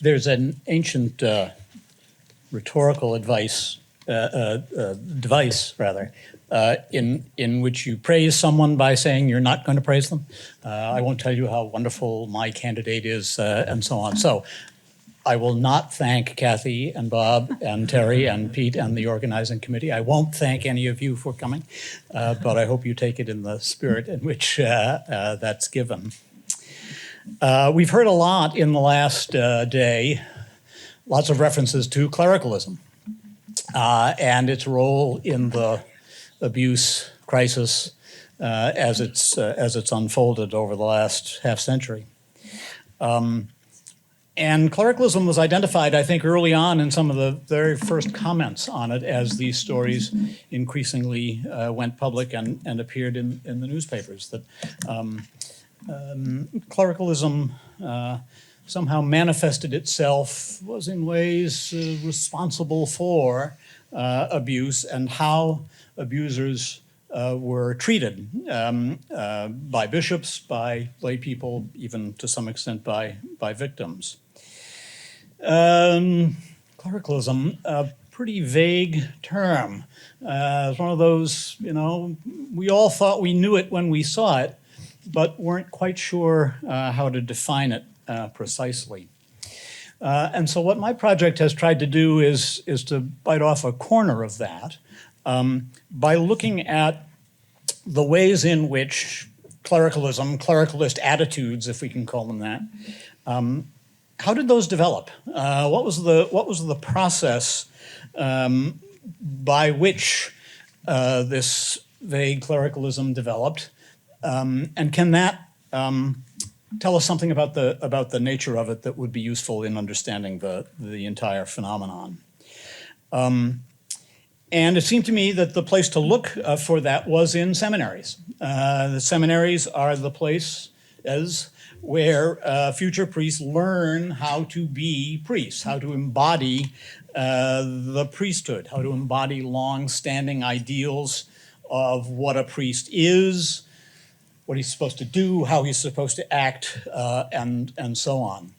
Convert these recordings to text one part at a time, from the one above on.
There's an ancient rhetorical device, in which you praise someone by saying you're not going to praise them. I won't tell you how wonderful my candidate is, and so on. So I will not thank Kathy and Bob and Terry and Pete and the organizing committee. I won't thank any of you for coming, but I hope you take it in the spirit in which that's given. We've heard a lot in the last day, lots of references to clericalism and its role in the abuse crisis as it's unfolded over the last half century. And clericalism was identified, I think, early on in some of the very first comments on it as these stories increasingly went public and appeared in the newspapers, that clericalism somehow manifested itself, was in ways responsible for abuse and how abusers were treated by bishops, by lay people, even to some extent by victims. Clericalism, a pretty vague term. It's one of those, we all thought we knew it when we saw it, but weren't quite sure how to define it precisely. And so what my project has tried to do is to bite off a corner of that by looking at the ways in which clericalism, clericalist attitudes, if we can call them that, how did those develop? What was the process by which this vague clericalism developed? And can that tell us something about the nature of it that would be useful in understanding the entire phenomenon? And it seemed to me that the place to look for that was in seminaries. The seminaries are the places where future priests learn how to be priests, how to embody the priesthood, how to embody long-standing ideals of what a priest is, what he's supposed to do, how he's supposed to act, and so on.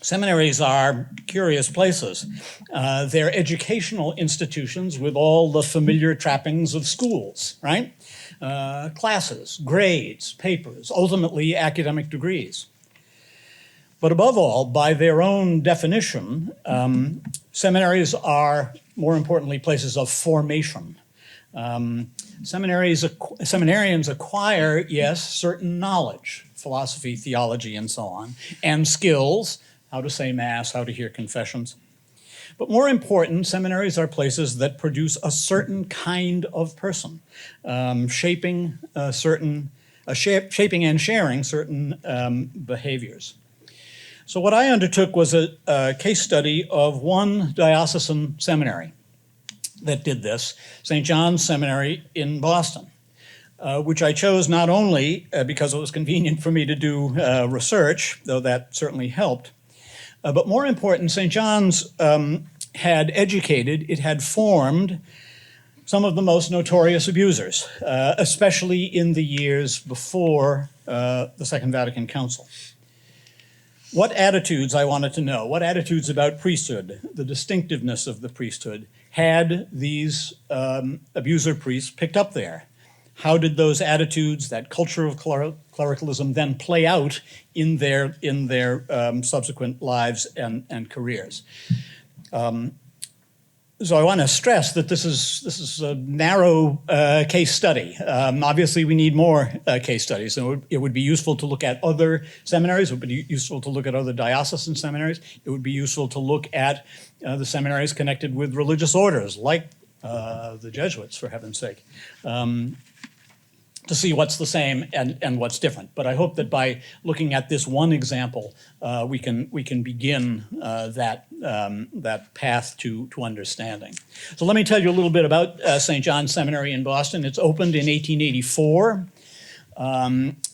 Seminaries are curious places. They're educational institutions with all the familiar trappings of schools, right? Classes, grades, papers, ultimately academic degrees. But above all, by their own definition, seminaries are, more importantly, places of formation. Seminarians acquire, yes, certain knowledge, philosophy, theology, and so on, and skills, how to say Mass, how to hear confessions. But more important, seminaries are places that produce a certain kind of person, shaping and sharing certain behaviors. So what I undertook was a case study of one diocesan seminary that did this, St. John's Seminary in Boston, which I chose not only because it was convenient for me to do research, though that certainly helped, but more important, St. John's had educated, it had formed some of the most notorious abusers, especially in the years before the Second Vatican Council. What attitudes, I wanted to know, what attitudes about priesthood, the distinctiveness of the priesthood, had these abuser priests picked up there? How did those attitudes, that culture of clericalism, then play out in their subsequent lives and careers? So I want to stress that this is a narrow case study. Obviously, we need more case studies. So it would be useful to look at other seminaries. It would be useful to look at other diocesan seminaries. It would be useful to look at the seminaries connected with religious orders, like the Jesuits, for heaven's sake, to see what's the same and what's different. But I hope that by looking at this one example, we can begin that path to understanding. So let me tell you a little bit about St. John's Seminary in Boston. It's opened in 1884.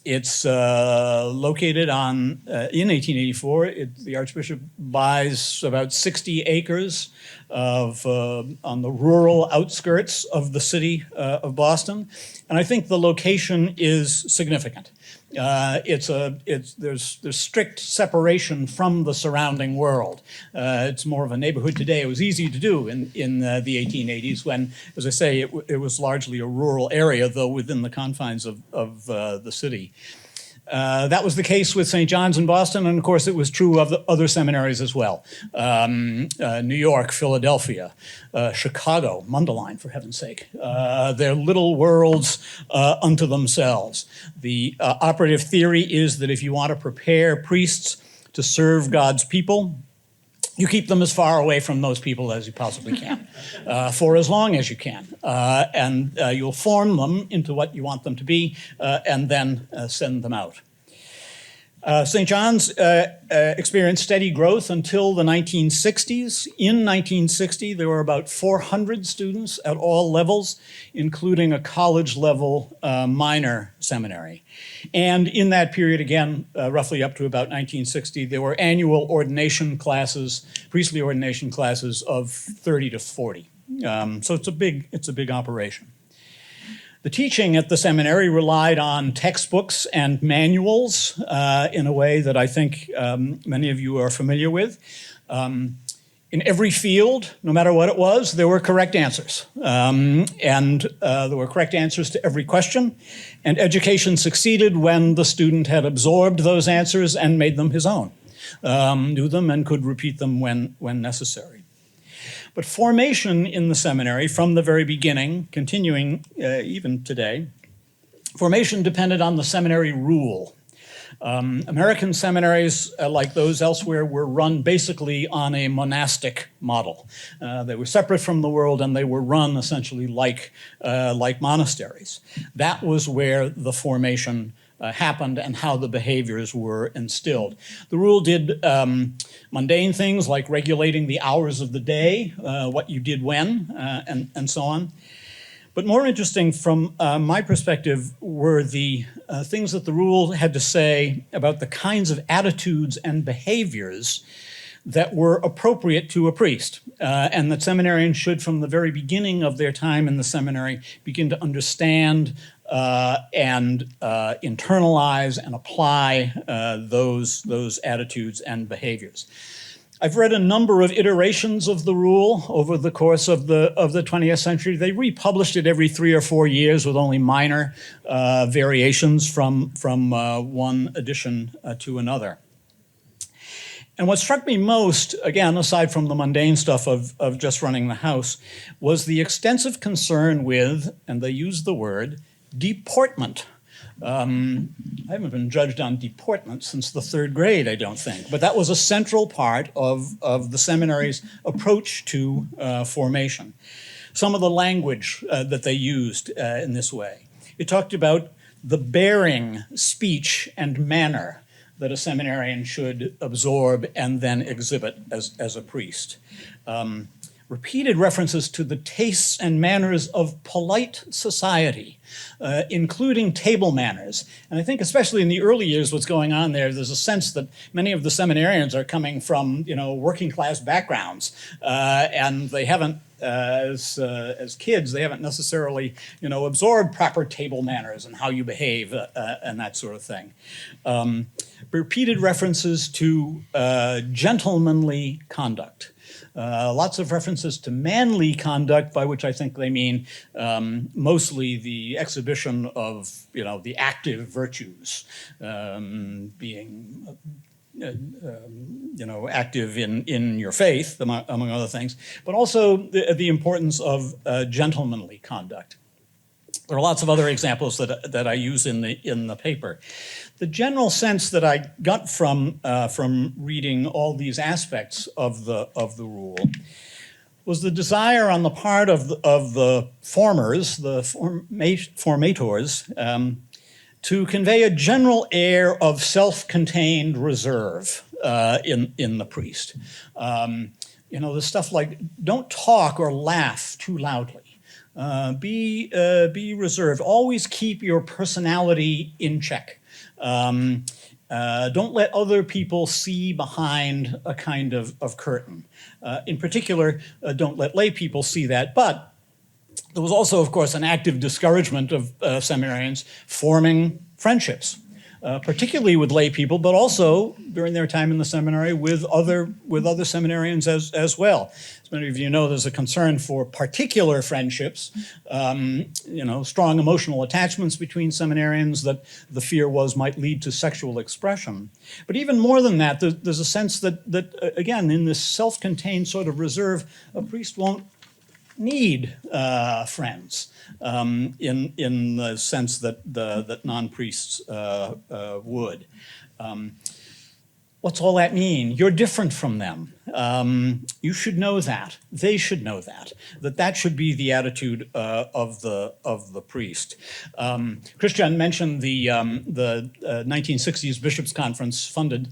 It's located in 1884. The Archbishop buys about 60 acres on the rural outskirts of the city of Boston. And I think the location is significant. There's strict separation from the surrounding world. It's more of a neighborhood today. It was easy to do in the 1880s when, as I say, it was largely a rural area, though within the confines of the city. That was the case with St. John's in Boston, and of course it was true of the other seminaries as well. New York, Philadelphia, Chicago, Mundelein, for heaven's sake. They're little worlds unto themselves. The operative theory is that if you want to prepare priests to serve God's people, you keep them as far away from those people as you possibly can, for as long as you can. And you'll form them into what you want them to be, and then send them out. St. John's experienced steady growth until the 1960s. In 1960, there were about 400 students at all levels, including a college-level minor seminary. And in that period, again, roughly up to about 1960, there were annual ordination classes, priestly ordination classes of 30 to 40. So it's a big operation. The teaching at the seminary relied on textbooks and manuals in a way that I think many of you are familiar with. In every field, no matter what it was, there were correct answers. And there were correct answers to every question. And education succeeded when the student had absorbed those answers and made them his own, knew them and could repeat them when necessary. But formation in the seminary from the very beginning, continuing even today, formation depended on the seminary rule. American seminaries, like those elsewhere, were run basically on a monastic model. They were separate from the world and they were run essentially like monasteries. That was where the formation happened and how the behaviors were instilled. The rule did mundane things like regulating the hours of the day, what you did when, and so on. But more interesting from my perspective were the things that the rule had to say about the kinds of attitudes and behaviors that were appropriate to a priest, and that seminarians should, from the very beginning of their time in the seminary, begin to understand and internalize and apply those attitudes and behaviors. I've read a number of iterations of the rule over the course of the 20th century. They republished it every 3 or 4 years with only minor variations from one edition to another. And what struck me most, again, aside from the mundane stuff of just running the house, was the extensive concern with, and they used the word, deportment. I haven't been judged on deportment since the 3rd grade, I don't think. But that was a central part of the seminary's approach to formation. Some of the language that they used in this way. It talked about the bearing, speech, and manner that a seminarian should absorb and then exhibit as a priest. Repeated references to the tastes and manners of polite society, including table manners. And I think especially in the early years what's going on there's a sense that many of the seminarians are coming from, working class backgrounds, and they haven't, as kids, they haven't necessarily, absorbed proper table manners and how you behave and that sort of thing. Repeated references to gentlemanly conduct. Lots of references to manly conduct, by which I think they mean mostly the exhibition of, the active virtues, being, active in your faith, among other things, but also the importance of gentlemanly conduct. There are lots of other examples that I use in the paper. The general sense that I got from reading all these aspects of the rule was the desire on the part of the formers, the formators, to convey a general air of self-contained reserve in the priest. The stuff like don't talk or laugh too loudly. Be reserved. Always keep your personality in check. Don't let other people see behind a kind of curtain. In particular, don't let lay people see that. But there was also, of course, an active discouragement of seminarians forming friendships. particularly with lay people, but also during their time in the seminary with other seminarians as well. As many of you know, there's a concern for particular friendships, strong emotional attachments between seminarians that the fear was might lead to sexual expression. But even more than that, there's a sense that again, in this self-contained sort of reserve, a priest won't need friends in the sense that non-priests would. What's all that mean? You're different from them. You should know that. They should know that should be the attitude of the priest. Christian mentioned the 1960s Bishops' Conference funded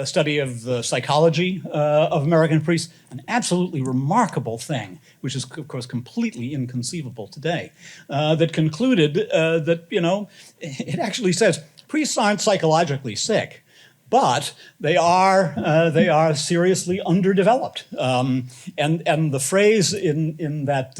study of the psychology of American priests, an absolutely remarkable thing, which is, of course, completely inconceivable today, that concluded that, it actually says priests aren't psychologically sick, but they are seriously underdeveloped, and the phrase in that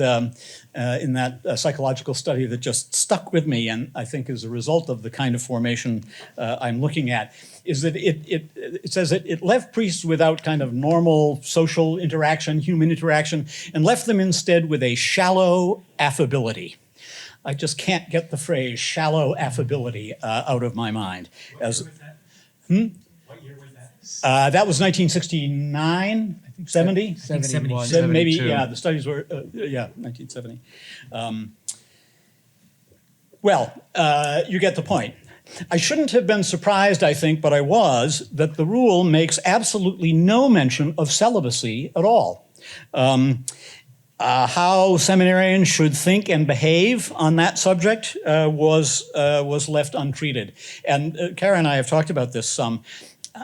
psychological study that just stuck with me, and I think is a result of the kind of formation I'm looking at, is that it says it left priests without kind of normal social interaction, human interaction, and left them instead with a shallow affability. I just can't get the phrase shallow affability out of my mind. What year was that? That was 1969, 70? 71. Maybe, yeah, the studies were, 1970. You get the point. I shouldn't have been surprised, I think, but I was, that the rule makes absolutely no mention of celibacy at all. How seminarians should think and behave on that subject was left untreated. And Kara and I have talked about this some.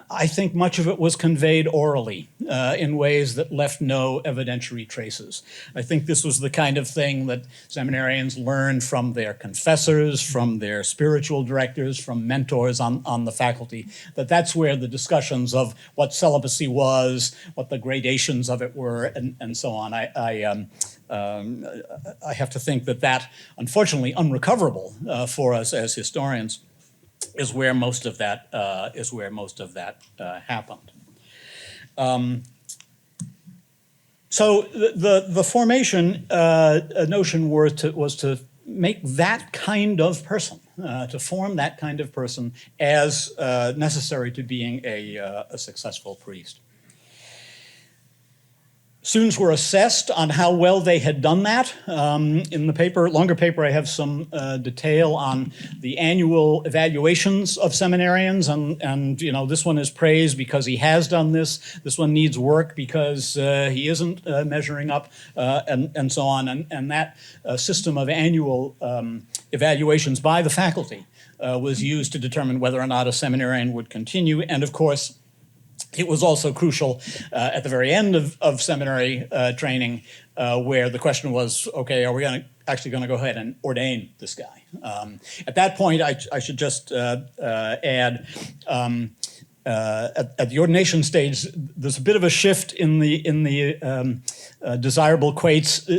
I think much of it was conveyed orally in ways that left no evidentiary traces. I think this was the kind of thing that seminarians learned from their confessors, from their spiritual directors, from mentors on the faculty, that's where the discussions of what celibacy was, what the gradations of it were, and so on. I have to think that unfortunately, unrecoverable for us as historians, is where most of that happened. So the formation notion was to make that kind of person, to form that kind of person as necessary to being a successful priest. Students were assessed on how well they had done that. In the longer paper, I have some detail on the annual evaluations of seminarians, and this one is praised because he has done this. This one needs work because he isn't measuring up, and so on. And that system of annual evaluations by the faculty was used to determine whether or not a seminarian would continue, and of course, it was also crucial at the very end of seminary training where the question was, okay, are we actually going to go ahead and ordain this guy? At that point, I should just add, at the ordination stage, there's a bit of a shift in the desirable traits,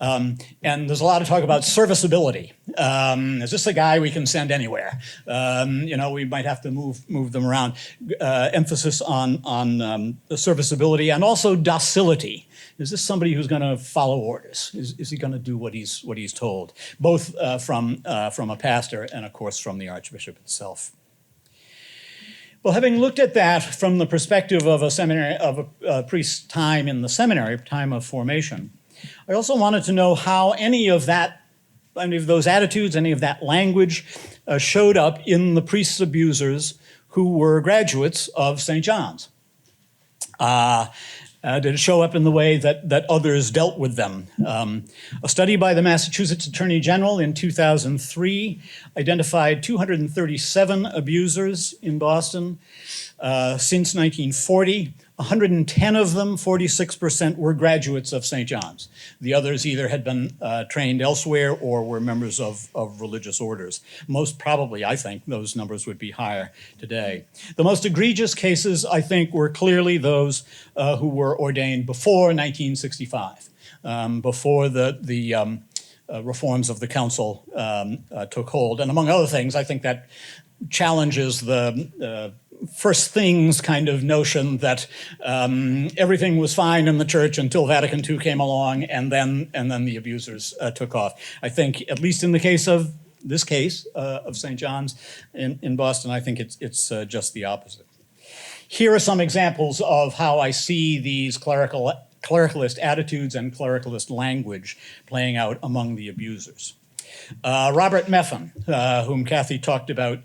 and there's a lot of talk about serviceability. Is this a guy we can send anywhere? We might have to move them around. Emphasis on the serviceability and also docility. Is this somebody who's going to follow orders? Is he going to do what he's told? Both from a pastor and, of course, from the archbishop itself. Well, having looked at that from the perspective of a priest's time in the seminary, time of formation, I also wanted to know how any of those attitudes, any of that language showed up in the priests' abusers who were graduates of St. John's. Did it show up in the way that others dealt with them? A study by the Massachusetts Attorney General in 2003 identified 237 abusers in Boston since 1940. 110 of them, 46%, were graduates of St. John's. The others either had been trained elsewhere or were members of religious orders. Most probably, I think, those numbers would be higher today. The most egregious cases, I think, were clearly those who were ordained before 1965, before the reforms of the council took hold. And among other things, I think that challenges the first things kind of notion that everything was fine in the church until Vatican II came along, and then the abusers took off. I think, at least in the case of this case of St. John's in Boston, I think it's just the opposite. Here are some examples of how I see these clericalist attitudes and clericalist language playing out among the abusers. Robert Meffin, whom Kathy talked about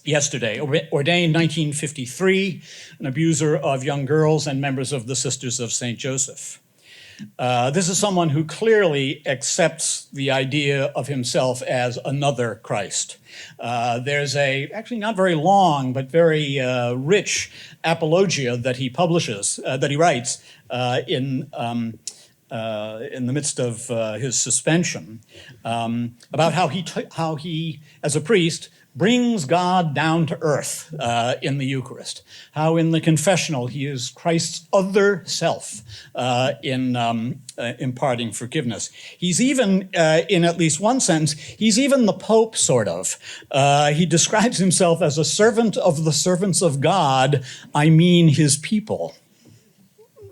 yesterday, ordained 1953, an abuser of young girls and members of the Sisters of St. Joseph. This is someone who clearly accepts the idea of himself as another Christ. There's actually not very long, but very rich apologia that he publishes, that he writes in the midst of his suspension, about how he, as a priest, brings God down to earth in the Eucharist, how in the confessional he is Christ's other self in imparting forgiveness. He's even, in at least one sense, he's even the Pope, sort of. He describes himself as a servant of the servants of God, I mean his people.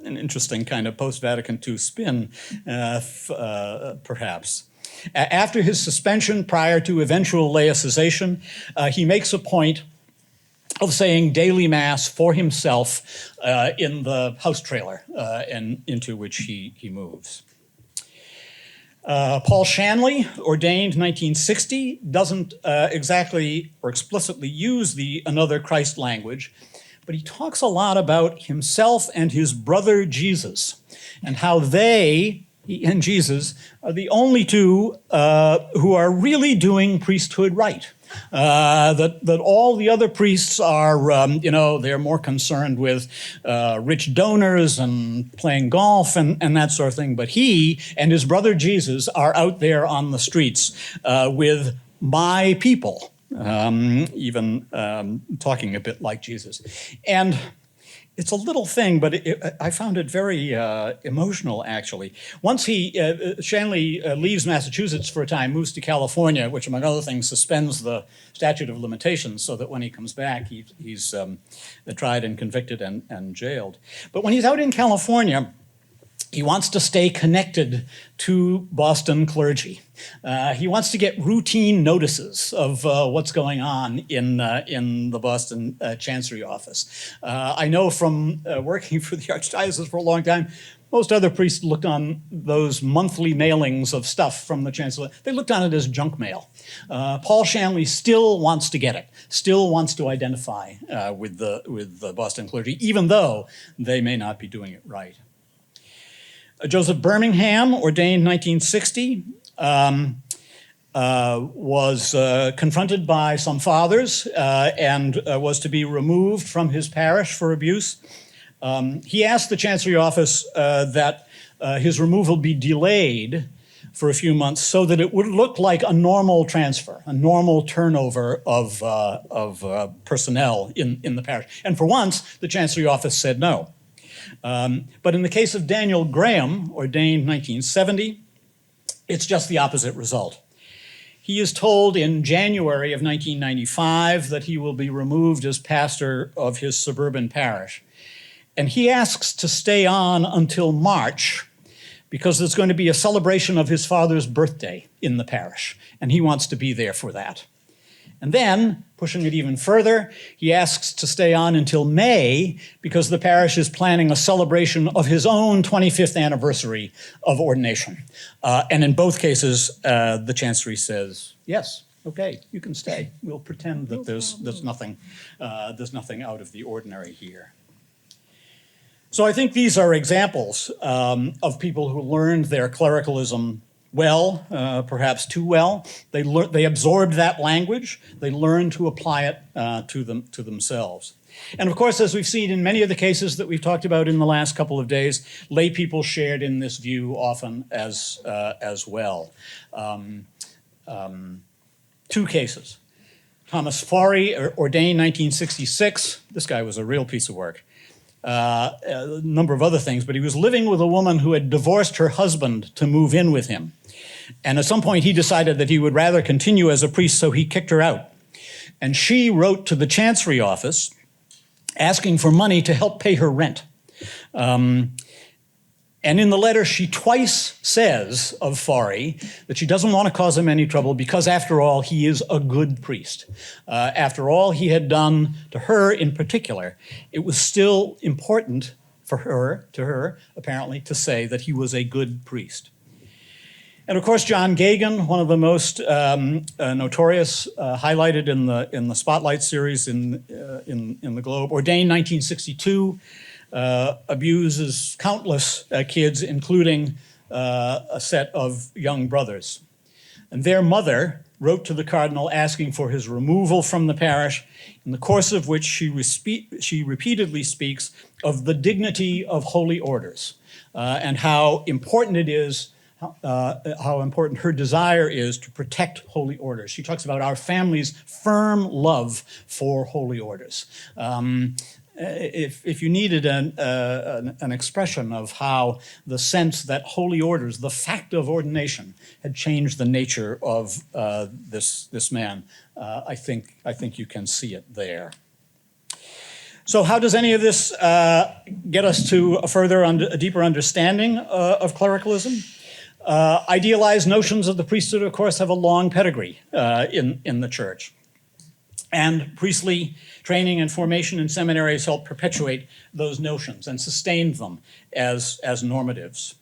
An interesting kind of post-Vatican II spin, perhaps. After his suspension, prior to eventual laicization, he makes a point of saying daily mass for himself in the house trailer into which he moves. Paul Shanley, ordained 1960, doesn't exactly or explicitly use the another Christ language, but he talks a lot about himself and his brother Jesus and how he and Jesus are the only two who are really doing priesthood right. That all the other priests are, they're more concerned with rich donors and playing golf and that sort of thing. But he and his brother Jesus are out there on the streets with my people, even talking a bit like Jesus. And it's a little thing, but I found it very emotional, actually. Once Shanley leaves Massachusetts for a time, moves to California, which, among other things, suspends the statute of limitations so that when he comes back, he's tried and convicted and jailed. But when he's out in California, he wants to stay connected to Boston clergy. He wants to get routine notices of what's going on in the Boston Chancery office. I know from working for the Archdiocese for a long time, most other priests looked on those monthly mailings of stuff from the Chancellor. They looked on it as junk mail. Paul Shanley still wants to get it, still wants to identify with the Boston clergy, even though they may not be doing it right. Joseph Birmingham, ordained 1960, was confronted by some fathers and was to be removed from his parish for abuse. He asked the Chancery office that his removal be delayed for a few months so that it would look like a normal transfer, a normal turnover of personnel in the parish. And for once, the Chancery office said no. But in the case of Daniel Graham, ordained 1970, it's just the opposite result. He is told in January of 1995 that he will be removed as pastor of his suburban parish. And he asks to stay on until March because there's going to be a celebration of his father's birthday in the parish, and he wants to be there for that. And then, pushing it even further, he asks to stay on until May because the parish is planning a celebration of his own 25th anniversary of ordination. And in both cases, the Chancery says, yes, okay, you can stay. We'll pretend that there's nothing out of the ordinary here. So I think these are examples of people who learned their clericalism well, perhaps too well. They absorbed that language. They learned to apply it to themselves. And of course, as we've seen in many of the cases that we've talked about in the last couple of days, lay people shared in this view often as well. Two cases. Thomas Forry, ordained 1966. This guy was a real piece of work. A number of other things, but he was living with a woman who had divorced her husband to move in with him. And at some point, he decided that he would rather continue as a priest, so he kicked her out. And she wrote to the Chancery office asking for money to help pay her rent. And in the letter, she twice says of Forry that she doesn't want to cause him any trouble because, after all, he is a good priest. After all he had done to her in particular, it was still important for her, to her, apparently, to say that he was a good priest. And of course, John Geoghegan, one of the most notorious, highlighted in the Spotlight series in the Globe, ordained 1962, abuses countless kids, including a set of young brothers. And their mother wrote to the cardinal asking for his removal from the parish, in the course of which she repeatedly speaks of the dignity of holy orders and how important it is, how important her desire is to protect holy orders. She talks about our family's firm love for holy orders. If you needed an expression of how the sense that holy orders, the fact of ordination, had changed the nature of this man, I think you can see it there. So how does any of this get us to a deeper understanding of clericalism? Idealized notions of the priesthood, of course, have a long pedigree in the church. And priestly training and formation in seminaries helped perpetuate those notions and sustained them as normatives.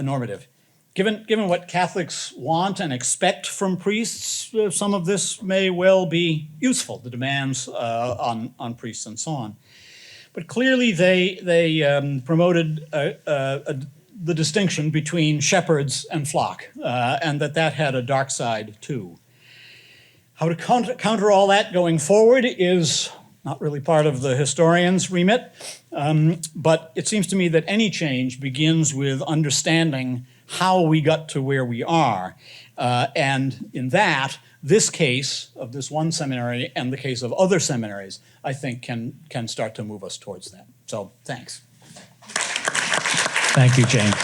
Normative. Given what Catholics want and expect from priests, some of this may well be useful, the demands on priests and so on. But clearly they promoted the distinction between shepherds and flock, and that had a dark side too. How to counter all that going forward is not really part of the historian's remit, but it seems to me that any change begins with understanding how we got to where we are. And in that, this case of this one seminary and the case of other seminaries, I think can start to move us towards that. So thanks. Thank you, James.